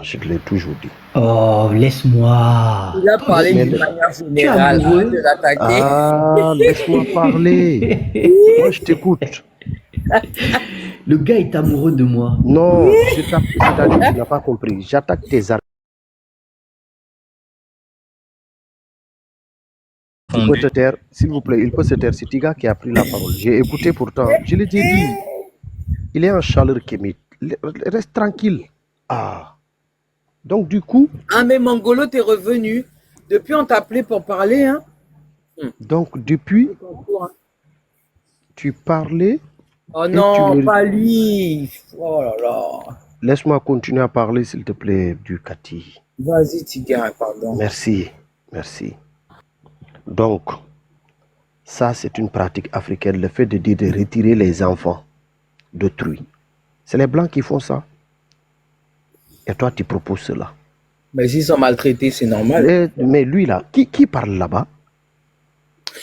Je te l'ai toujours dit. Oh, laisse-moi. Il a parlé Mais d'une laisse- manière Tu es générale. Arrête amoureux. de l'attaquer. Ah, laisse-moi parler. Moi, je t'écoute. Le gars est amoureux de moi. Non, c'est-à-dire que tu n'as pas compris. J'attaque tes arguments. Il peut te taire, s'il vous plaît, il peut se taire. C'est Tiga qui a pris la parole. J'ai écouté pourtant. Je l'ai déjà dit. Il est en chaleur kémite. Reste tranquille. Ah. Donc, du coup. Ah, mais Mangolo, t'es revenu. Depuis, on t'a appelé pour parler, hein? Donc, depuis, tu parlais. Oh non, pas lui. Oh là là. Laisse-moi continuer à parler, s'il te plaît, du Kati. Vas-y, Tiga, pardon. Merci. Merci. Donc, ça, c'est une pratique africaine, le fait de dire de retirer les enfants d'autrui. C'est les Blancs qui font ça. Et toi, tu proposes cela. Mais s'ils sont maltraités, c'est normal. Mais lui, là, qui parle là-bas?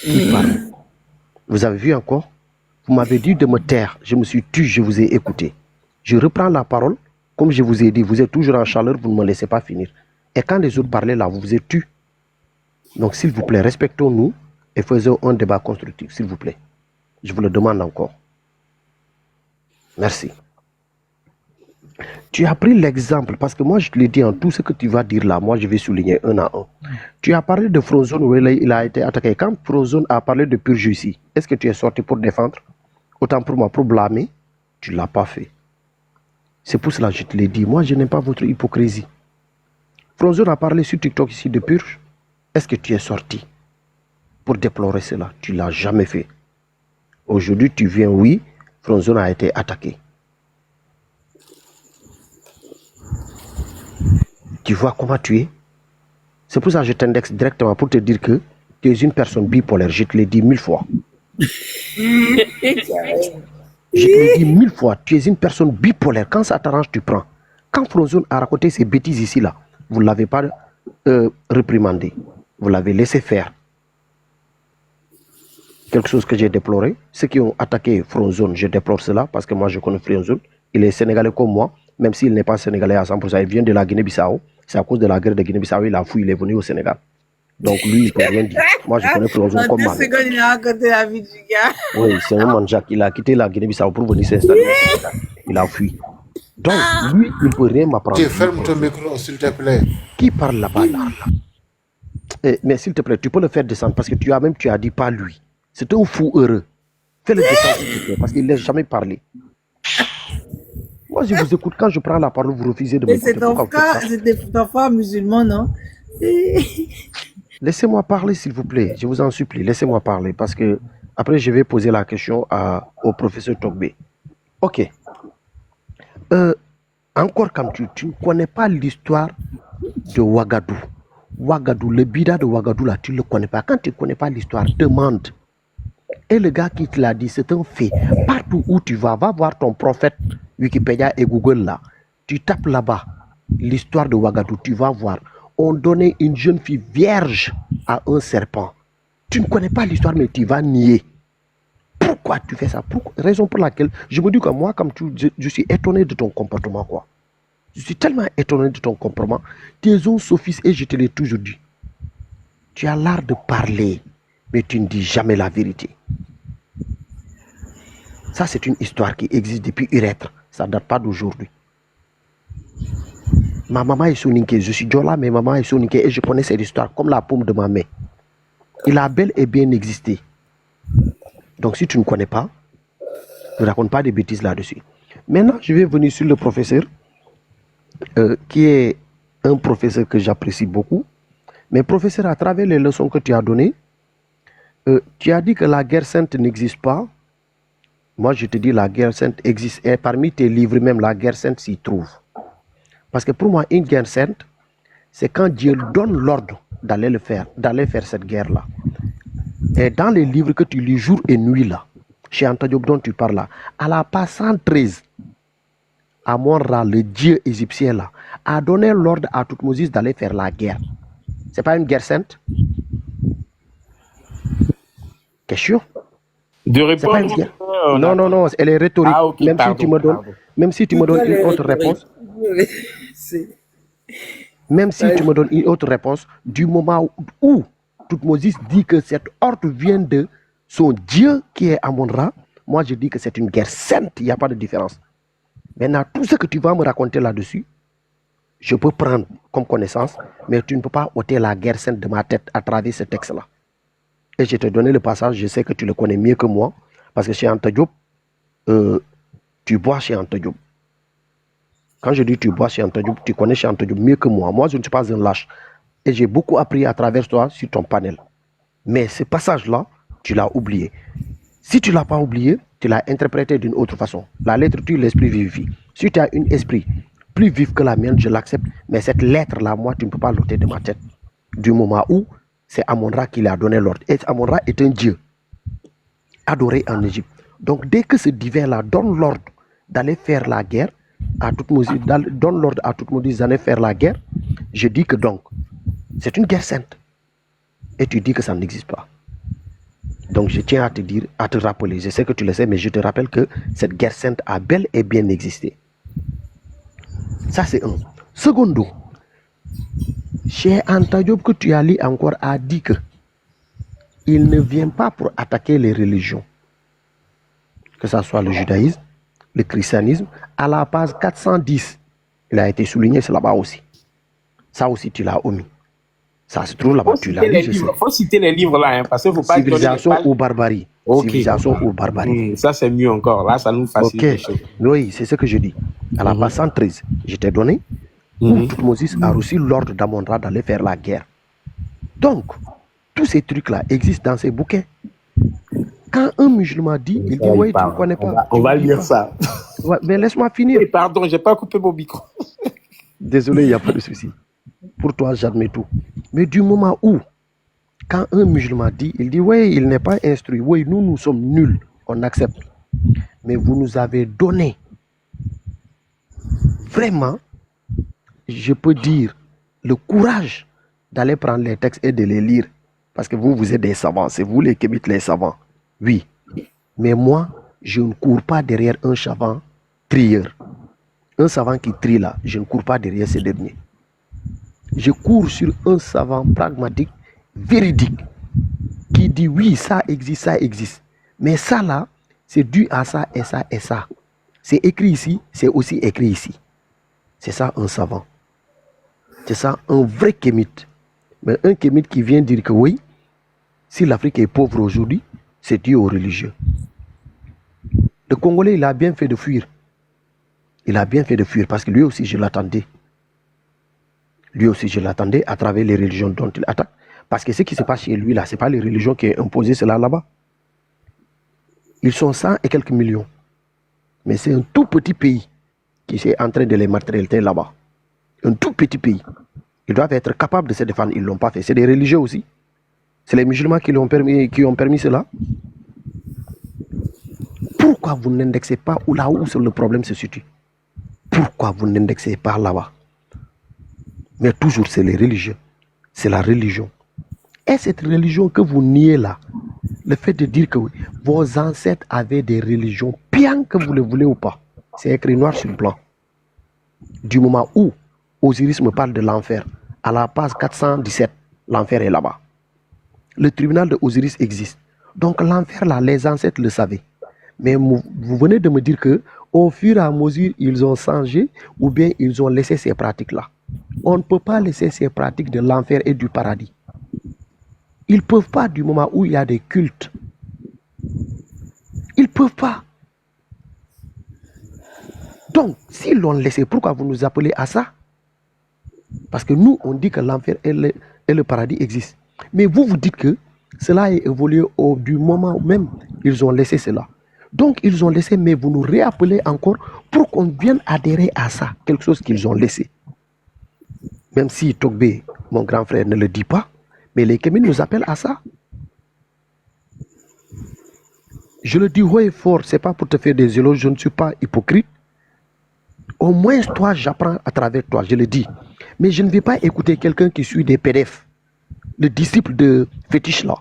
Qui parle? Vous avez vu encore? Vous m'avez dit de me taire. Je me suis tu, je vous ai écouté. Je reprends la parole. Comme je vous ai dit, vous êtes toujours en chaleur, vous ne me laissez pas finir. Et quand les autres parlaient là, vous vous êtes tu. Donc, s'il vous plaît, respectons-nous et faisons un débat constructif, s'il vous plaît. Je vous le demande encore. Merci. Tu as pris l'exemple, parce que moi, je te l'ai dit, en tout ce que tu vas dire là, moi, je vais souligner un à un. Tu as parlé de Frozone où il a été attaqué. Quand Frozone a parlé de Purge ici, est-ce que tu es sorti pour défendre? Autant pour moi, pour blâmer, tu ne l'as pas fait. C'est pour cela que je te l'ai dit. Moi, je n'aime pas votre hypocrisie. Frozone a parlé sur TikTok ici de Purge. Est-ce que tu es sorti pour déplorer cela? Tu ne l'as jamais fait. Aujourd'hui, tu viens, oui, Frozone a été attaqué. Tu vois comment tu es? C'est pour ça que je t'indexe directement pour te dire que tu es une personne bipolaire. Je te l'ai dit 1000 fois. Je te l'ai dit 1000 fois. Tu es une personne bipolaire. Quand ça t'arrange, tu prends. Quand Frozone a raconté ces bêtises ici, là, vous ne l'avez pas réprimandé. Vous l'avez laissé faire. Quelque chose que j'ai déploré. Ceux qui ont attaqué Frozone, je déplore cela parce que moi, je connais Frozone. Il est sénégalais comme moi, même s'il n'est pas sénégalais à 100%. Il vient de la Guinée-Bissau. C'est à cause de la guerre de Guinée-Bissau, il a fui, il est venu au Sénégal. Donc lui, il ne peut rien dire. Moi, je connais Frozone comme moi. Il a raconté la vie du gars. Oui, c'est un manjac. Il a quitté la Guinée-Bissau pour venir s'installer au Sénégal. Il a fui. Donc, lui, il ne peut rien m'apprendre. Ferme ton micro, s'il te plaît. Qui parle là-bas là? Mais s'il te plaît, tu peux le faire descendre parce que tu as dit pas lui. C'est un fou heureux. Fais-le descendre s'il te plaît parce qu'il ne laisse jamais parler. Moi, je vous écoute. Quand je prends la parole, vous refusez de m'écouter. C'est ton frère musulman, non? Laissez-moi parler, s'il vous plaît. Je vous en supplie. Laissez-moi parler parce que après, je vais poser la question au professeur Togbe. Ok. Encore comme tu ne connais pas l'histoire de Ouagadougou. Ouagadougou, le bida de Ouagadougou, là, tu ne le connais pas. Quand tu ne connais pas l'histoire, demande. Et le gars qui te l'a dit, c'est un fait. Partout où tu vas, va voir ton prophète Wikipédia et Google là. Tu tapes là-bas l'histoire de Ouagadougou, tu vas voir. On donnait une jeune fille vierge à un serpent. Tu ne connais pas l'histoire, mais tu vas nier. Pourquoi tu fais ça? Raison pour laquelle je me dis que moi, comme je suis étonné de ton comportement, quoi. Je suis tellement étonné de ton comportement. Tu es un sophiste et je te l'ai toujours dit. Tu as l'art de parler, mais tu ne dis jamais la vérité. Ça, c'est une histoire qui existe depuis Urètre. Ça ne date pas d'aujourd'hui. Ma maman est soninké. Je suis Djola, mais maman est soninké et je connais cette histoire comme la paume de ma main. Il a bel et bien existé. Donc, si tu ne connais pas, ne raconte pas des bêtises là-dessus. Maintenant, je vais venir sur le professeur, qui est un professeur que j'apprécie beaucoup. Mais professeur, à travers les leçons que tu as données, tu as dit que la guerre sainte n'existe pas. Moi, je te dis la guerre sainte existe. Et parmi tes livres, même la guerre sainte s'y trouve. Parce que pour moi, une guerre sainte, c'est quand Dieu donne l'ordre d'aller faire cette guerre-là. Et dans les livres que tu lis jour et nuit là, chez Anta Diop dont tu parles là, à la page 113, Amon-Ra, le dieu égyptien là, a donné l'ordre à Toutmoses d'aller faire la guerre. C'est pas une guerre sainte? Question? De répondre? Non, elle est rhétorique. Ah, ok, même si tu me donnes une autre réponse. Même si tu me donnes une autre réponse, du moment où Toutmoses dit que cette ordre vient de son Dieu qui est Amon-Ra, moi je dis que c'est une guerre sainte, il n'y a pas de différence. Maintenant, tout ce que tu vas me raconter là-dessus, je peux prendre comme connaissance, mais tu ne peux pas ôter la guerre sainte de ma tête à travers ce texte-là. Et je t'ai donné le passage, je sais que tu le connais mieux que moi, parce que chez Anta Diop, tu bois chez Anta Diop. Quand je dis tu bois chez Anta Diop, tu connais chez Anta Diop mieux que moi. Moi, je ne suis pas un lâche. Et j'ai beaucoup appris à travers toi sur ton panel. Mais ce passage-là, tu l'as oublié. Si tu ne l'as pas oublié, tu l'as interprété d'une autre façon. La lettre tue, l'esprit vivifie. Si tu as un esprit plus vif que la mienne, je l'accepte. Mais cette lettre-là, moi, tu ne peux pas l'ôter de ma tête. Du moment où c'est Amon-Ra qui lui a donné l'ordre. Et Amon-Ra est un dieu adoré en Égypte. Donc, dès que ce divin-là donne l'ordre d'aller faire la guerre, donne l'ordre à Toutmoses d'aller faire la guerre, je dis que donc, c'est une guerre sainte. Et tu dis que ça n'existe pas. Donc je tiens à te dire, à te rappeler, je sais que tu le sais, mais je te rappelle que cette guerre sainte a bel et bien existé. Ça c'est un. Secondo, chez Anta Diop que tu as lu encore a dit que il ne vient pas pour attaquer les religions, que ce soit le judaïsme, le christianisme. À la page 410, il a été souligné, c'est là-bas aussi. Ça aussi, tu l'as omis. Ça se trouve là-bas, tu l'as lu. Il faut citer les livres là, hein, parce qu'il ne faut pas Civilisation ou barbarie. Okay. Civilisation ou barbarie. Ça, c'est mieux encore. Là, ça nous facilite les choses. Oui, c'est ce que je dis. À la page 113, je t'ai donné où Toutmoses a reçu l'ordre d'Amon-Ra d'aller faire la guerre. Donc, tous ces trucs-là existent dans ces bouquins. Quand un musulman dit, il dit, oui, tu ne connais pas. On va lire ça. Ouais, mais laisse-moi finir. Oui, pardon, je n'ai pas coupé mon micro. Désolé, il n'y a pas de souci. Pour toi, j'admets tout. Mais du moment où, quand un musulman dit, il dit, oui, il n'est pas instruit, oui, nous sommes nuls, on accepte. Mais vous nous avez donné, vraiment, je peux dire, le courage d'aller prendre les textes et de les lire. Parce que vous êtes des savants, c'est vous les kémites, les savants. Oui. Mais moi, je ne cours pas derrière un savant trieur. Un savant qui trie là, je ne cours pas derrière ces derniers. Je cours sur un savant pragmatique, véridique, qui dit oui, ça existe. Mais ça là, c'est dû à ça et ça et ça. C'est écrit ici, c'est aussi écrit ici. C'est ça un savant. C'est ça un vrai kémite. Mais un kémite qui vient dire que oui, si l'Afrique est pauvre aujourd'hui, c'est dû aux religieux. Le Congolais, il a bien fait de fuir. Il a bien fait de fuir parce que lui aussi, je l'attendais. Lui aussi, je l'attendais à travers les religions dont il attaque. Parce que ce qui se passe chez lui, là, ce n'est pas les religions qui ont imposé cela là-bas. Ils sont 100 et quelques millions. Mais c'est un tout petit pays qui est en train de les maltraiter là-bas. Un tout petit pays. Ils doivent être capables de se défendre. Ils ne l'ont pas fait. C'est des religieux aussi. C'est les musulmans qui ont permis cela. Pourquoi vous n'indexez pas là où le problème se situe? Pourquoi vous n'indexez pas là-bas? Mais toujours, c'est les religieux. C'est la religion. Et cette religion que vous niez là, le fait de dire que oui, vos ancêtres avaient des religions, bien que vous le voulez ou pas, c'est écrit noir sur blanc. Du moment où Osiris me parle de l'enfer, à la page 417, l'enfer est là-bas. Le tribunal de Osiris existe. Donc l'enfer là, les ancêtres le savaient. Mais vous venez de me dire que au fur et à mesure, ils ont changé ou bien ils ont laissé ces pratiques-là. On ne peut pas laisser ces pratiques de l'enfer et du paradis. Ils ne peuvent pas du moment où il y a des cultes. Ils ne peuvent pas. Donc, s'ils l'ont laissé, pourquoi vous nous appelez à ça? Parce que nous, on dit que l'enfer et le paradis existent. Mais vous, vous dites que cela est évolué du moment où même ils ont laissé cela. Donc, ils ont laissé, mais vous nous réappelez encore pour qu'on vienne adhérer à ça, quelque chose qu'ils ont laissé. Même si Togbe, mon grand frère, ne le dit pas, mais les Kémis nous appellent à ça. Je le dis haut et fort, ce n'est pas pour te faire des éloges, je ne suis pas hypocrite. Au moins, toi, j'apprends à travers toi, je le dis. Mais je ne vais pas écouter quelqu'un qui suit des PDF. Le disciple de fétiche là,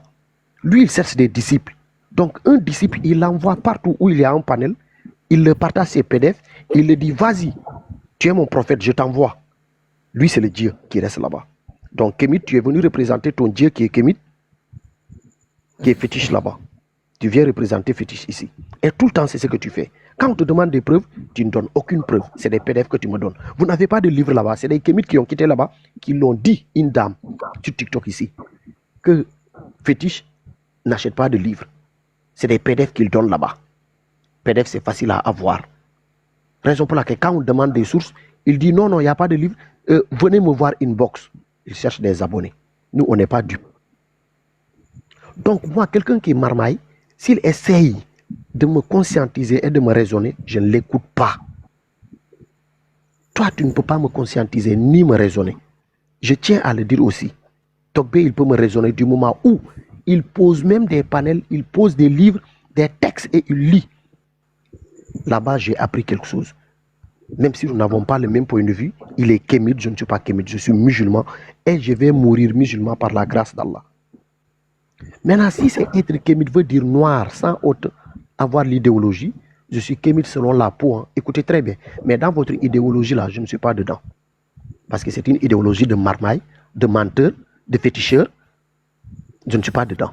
lui, il cherche des disciples. Donc, un disciple, il l'envoie partout où il y a un panel, il le partage ses PDF, il le dit, vas-y, tu es mon prophète, je t'envoie. Lui, c'est le Dieu qui reste là-bas. Donc, Kémit, tu es venu représenter ton Dieu qui est Kémit, qui est fétiche là-bas. Tu viens représenter fétiche ici. Et tout le temps, c'est ce que tu fais. Quand on te demande des preuves, tu ne donnes aucune preuve. C'est des PDF que tu me donnes. Vous n'avez pas de livre là-bas. C'est des Kémites qui ont quitté là-bas, qui l'ont dit, une dame, sur TikTok ici, que fétiche n'achète pas de livres. C'est des PDF qu'ils donnent là-bas. PDF, c'est facile à avoir. Raison pour laquelle, quand on demande des sources, il dit non, il n'y a pas de livre. Venez me voir inbox. Il cherche des abonnés. Nous, on n'est pas dupes. Donc, moi, quelqu'un qui est marmaille, s'il essaye de me conscientiser et de me raisonner, je ne l'écoute pas. Toi, tu ne peux pas me conscientiser ni me raisonner. Je tiens à le dire aussi. Togbé, il peut me raisonner du moment où il pose même des panels, il pose des livres, des textes et il lit. Là-bas, j'ai appris quelque chose. Même si nous n'avons pas le même point de vue, il est kémite, je ne suis pas kémite, je suis musulman et je vais mourir musulman par la grâce d'Allah. Maintenant, si c'est être kémite veut dire noir sans avoir l'idéologie, je suis kémite selon la peau. Hein. Écoutez très bien. Mais dans votre idéologie là, je ne suis pas dedans. Parce que c'est une idéologie de marmaille, de menteur, de féticheur. Je ne suis pas dedans.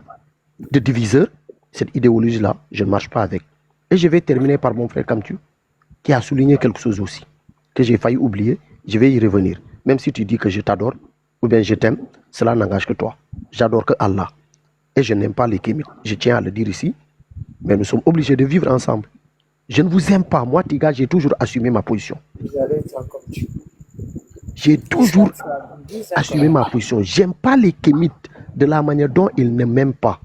De diviseur, cette idéologie là, je ne marche pas avec. Et je vais terminer par mon frère Kamtu, qui a souligné quelque chose aussi, que j'ai failli oublier. Je vais y revenir. Même si tu dis que je t'adore, ou bien je t'aime, cela n'engage que toi. J'adore que Allah. Et je n'aime pas les kémites. Je tiens à le dire ici. Mais nous sommes obligés de vivre ensemble. Je ne vous aime pas. Moi, Tiga, j'ai toujours assumé ma position. J'ai toujours assumé ma position. J'aime pas les kémites de la manière dont ils ne m'aiment pas.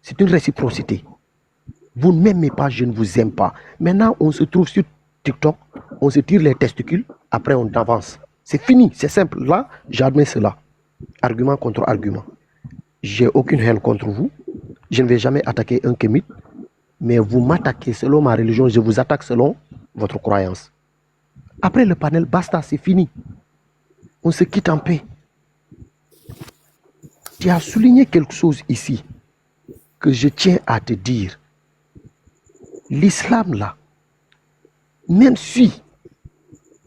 C'est une réciprocité. Vous ne m'aimez pas, je ne vous aime pas. Maintenant, on se trouve sur TikTok, on se tire les testicules, après on avance. C'est fini, c'est simple. Là, j'admets cela. Argument contre argument. J'ai aucune haine contre vous. Je ne vais jamais attaquer un kémite. Mais vous m'attaquez selon ma religion, je vous attaque selon votre croyance. Après le panel, basta, c'est fini. On se quitte en paix. Tu as souligné quelque chose ici que je tiens à te dire. L'islam là, même si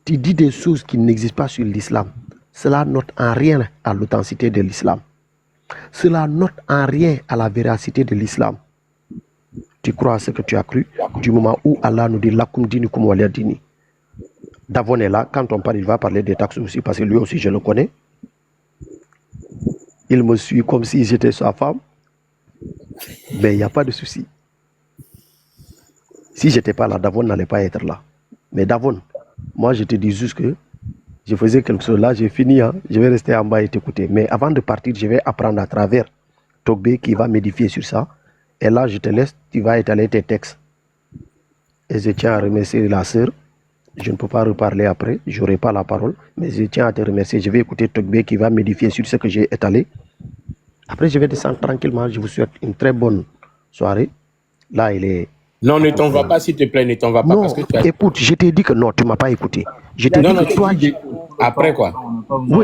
tu dis des choses qui n'existent pas sur l'islam, cela note en rien à l'authenticité de l'islam. Cela note en rien à la véracité de l'islam. Tu crois à ce que tu as cru du moment où Allah nous dit lakum dinukum waliya dini. Davon est là, quand on parle, il va parler des taxes aussi, parce que lui aussi je le connais. Il me suit comme si j'étais sa femme. Mais il n'y a pas de souci. Si je n'étais pas là, Davon n'allait pas être là. Mais Davon, moi je te dis juste que je faisais quelque chose là, j'ai fini, hein, je vais rester en bas et t'écouter. Mais avant de partir, je vais apprendre à travers Togbé qui va m'édifier sur ça. Et là, je te laisse, tu vas étaler tes textes. Et je tiens à remercier la sœur. Je ne peux pas reparler après, je n'aurai pas la parole. Mais je tiens à te remercier. Je vais écouter Togbé qui va m'édifier sur ce que j'ai étalé. Après, je vais descendre tranquillement. Je vous souhaite une très bonne soirée. Là, il est... Non, ne t'en va pas, s'il te plaît, ne t'en va pas. Non, Parce que tu as... écoute, je t'ai dit que non, tu ne m'as pas écouté. Je t'ai dit que toi... Après quoi? Oui,